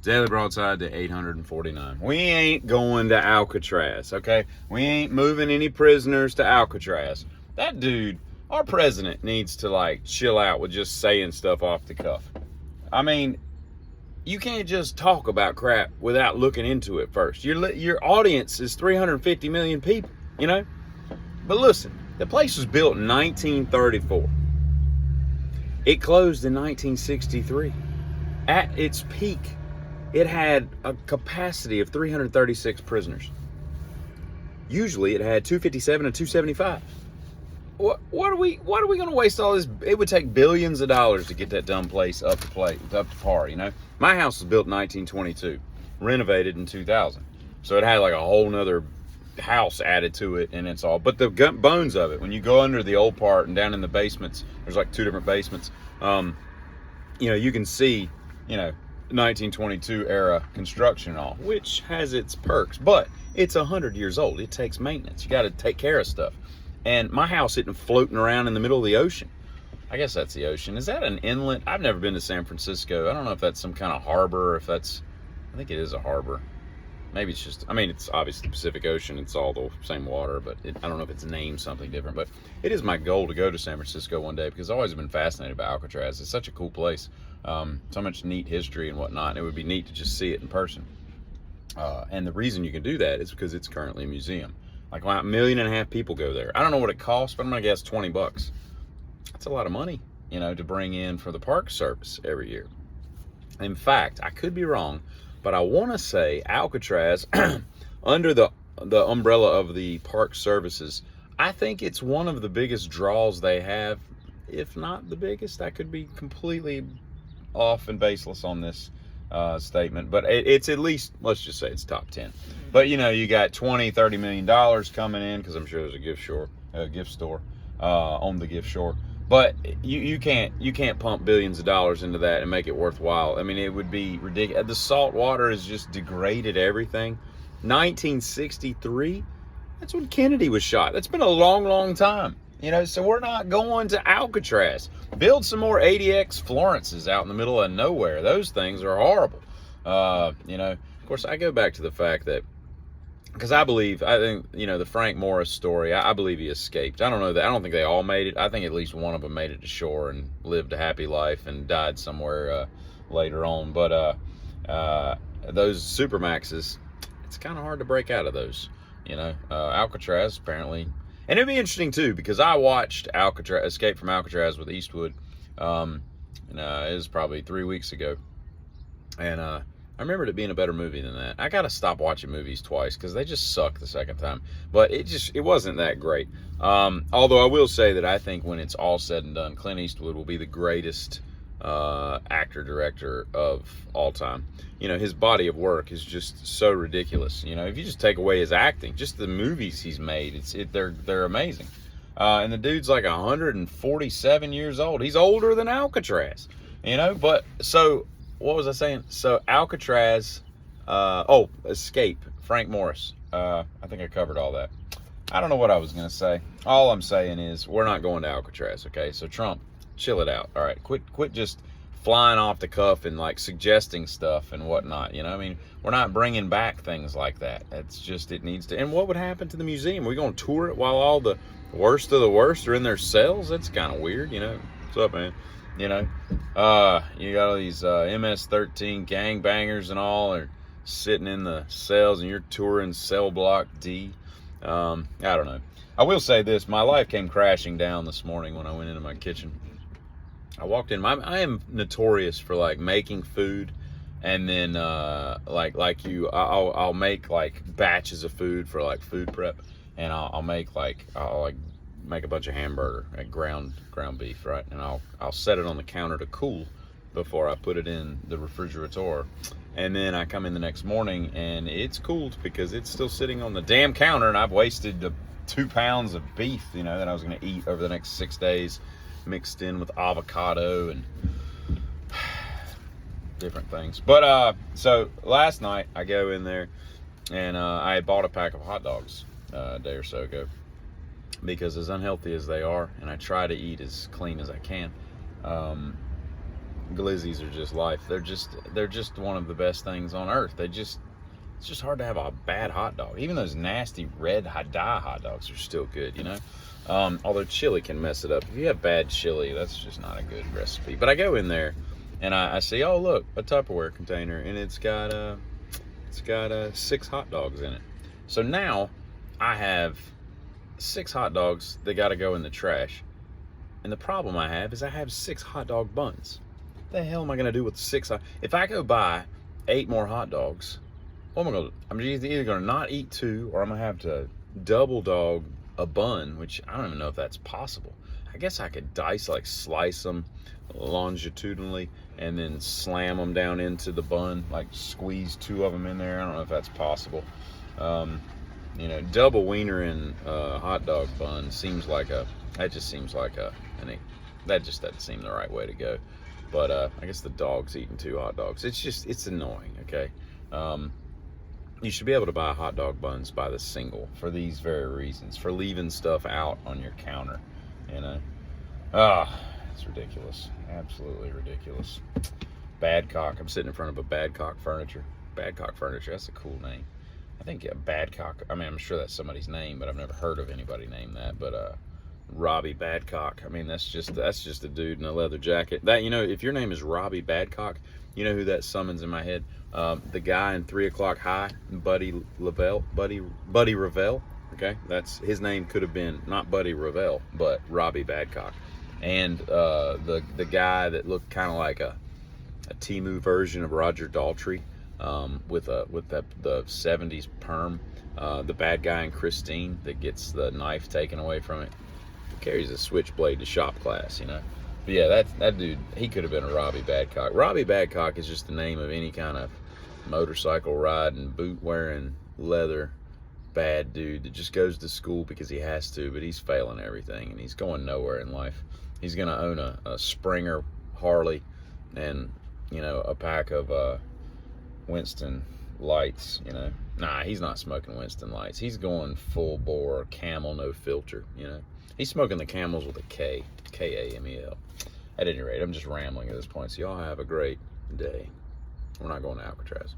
Daily Broadside to 849. We ain't going to Alcatraz, okay? We ain't moving any prisoners to Alcatraz. That dude, our president, needs to like chill out with just saying stuff off the cuff. I mean, you can't just talk about crap without looking into it first. Your audience is 350 million people, you know? But listen, the place was built in 1934. It closed in 1963. At its peak, it had a capacity of 336 prisoners. Usually it had 257 and 275. What are we going to waste all this? It would take billions of dollars to get that dumb place up to par, you know? My house was built in 1922, renovated in 2000. So it had like a whole nother house added to it, and it's all, but the bones of it, when you go under the old part and down in the basements, there's like 2 different basements, you know, you can see, you know, 1922 era construction and all, which has its perks, but it's 100 years old. It takes maintenance. You got to take care of stuff. And my house isn't floating around in the middle of the ocean. I guess that's the ocean. Is that an inlet? I've never been to San Francisco. I don't know if that's some kind of harbor, or if that's, I think it is a harbor. Maybe it's just, I mean, it's obviously the Pacific Ocean. It's all the same water, but I don't know if it's named something different. But it is my goal to go to San Francisco one day, because I've always been fascinated by Alcatraz. It's such a cool place. So much neat history and whatnot. And it would be neat to just see it in person. And the reason you can do that is because it's currently a museum. Like 1.5 million people go there. I don't know what it costs, but I'm gonna guess $20. That's a lot of money, you know, to bring in for the Park Service every year. In fact, I could be wrong, but I want to say Alcatraz, under the umbrella of the Park Services, I think it's one of the biggest draws they have, if not the biggest. I could be completely off and baseless on this statement, but it's at least, let's just say it's top 10. But you know, you got $20-30 million coming in, because I'm sure there's a gift store on the gift shore. But you can't pump billions of dollars into that and make it worthwhile. I mean, it would be ridiculous. The salt water has just degraded everything. 1963, that's when Kennedy was shot. That's been a long, long time. You know, so we're not going to Alcatraz. Build some more ADX Florences out in the middle of nowhere. Those things are horrible. You know, of course, I go back to the fact that, because I think, you know, the Frank Morris story, I believe he escaped. I don't know that. I don't think they all made it. I think at least one of them made it to shore and lived a happy life and died somewhere later on. But those Supermaxes, it's kind of hard to break out of those. You know, Alcatraz apparently. And it'd be interesting too, because I watched Escape from Alcatraz with Eastwood. And it was probably 3 weeks ago. And I remembered it being a better movie than that. I got to stop watching movies twice, because they just suck the second time. But it wasn't that great. Although I will say that I think when it's all said and done, Clint Eastwood will be the greatest actor-director of all time. You know, his body of work is just so ridiculous. You know, if you just take away his acting, just the movies he's made, they're amazing. And the dude's like 147 years old. He's older than Alcatraz. You know, but so what was I saying? So Alcatraz, Escape, Frank Morris. I think I covered all that. I don't know what I was going to say. All I'm saying is we're not going to Alcatraz, okay? So Trump, chill it out. All right, quit just flying off the cuff and like suggesting stuff and whatnot. You know, I mean, we're not bringing back things like that. It's just, it needs to. And what would happen to the museum? We're going to tour it while all the worst of the worst are in their cells? That's kind of weird, you know? What's up, man? You know, you got all these MS-13 gangbangers and all are sitting in the cells, and you're touring cell block D. I don't know. I will say this: my life came crashing down this morning when I went into my kitchen. I walked in. I am notorious for like making food, and then I'll make like batches of food for like food prep, and I'll make a bunch of hamburger, like ground beef, right? And I'll set it on the counter to cool before I put it in the refrigerator. And then I come in the next morning and it's cooled because it's still sitting on the damn counter, and I've wasted 2 pounds of beef, you know, that I was going to eat over the next 6 days, mixed in with avocado and different things. But so last night I go in there and I had bought a pack of hot dogs a day or so ago, because as unhealthy as they are, and I try to eat as clean as I can, glizzies are just life. They're just one of the best things on earth. It's just hard to have a bad hot dog. Even those nasty red dye hot dogs are still good, you know. Although chili can mess it up. If you have bad chili, that's just not a good recipe. But I go in there and I see, oh look, a Tupperware container, and it's got 6 hot dogs in it. So now I have 6 hot dogs that got to go in the trash. And the problem I have is I have 6 hot dog buns. What the hell am I going to do with 6? If I go buy 8 more hot dogs, what am I going to do? I'm either going to not eat 2, or I'm going to have to double dog a bun, which I don't even know if that's possible. I guess I could slice them longitudinally and then slam them down into the bun, like squeeze 2 of them in there. I don't know if that's possible. You know, double wiener and hot dog bun that just doesn't seem the right way to go. But I guess the dog's eating 2 hot dogs. It's annoying, okay? You should be able to buy hot dog buns by the single for these very reasons, for leaving stuff out on your counter, you know? It's ridiculous. Absolutely ridiculous. Badcock. I'm sitting in front of a Badcock Furniture. Badcock Furniture, that's a cool name. I think Badcock, I mean, I'm sure that's somebody's name, but I've never heard of anybody named that. But Robbie Badcock, I mean, that's just a dude in a leather jacket. That, you know, if your name is Robbie Badcock, you know who that summons in my head? The guy in 3 O'Clock High, Buddy Revell. Okay, that's his name. Could have been not Buddy Revell, but Robbie Badcock. And the guy that looked kind of like a Temu version of Roger Daltrey, with the 70s perm, the bad guy in Christine that gets the knife taken away from it, carries a switchblade to shop class, you know. But yeah, that dude, he could have been a Robbie Badcock. Robbie Badcock is just the name of any kind of motorcycle riding, boot wearing, leather bad dude that just goes to school because he has to, but he's failing everything and he's going nowhere in life. He's gonna own a Springer Harley and, you know, a pack of Winston Lights, you know. Nah, he's not smoking Winston Lights. He's going full bore Camel, no filter, you know. He's smoking the Camels with a K, K-A-M-E-L. At any rate, I'm just rambling at this point, so y'all have a great day. We're not going to Alcatraz.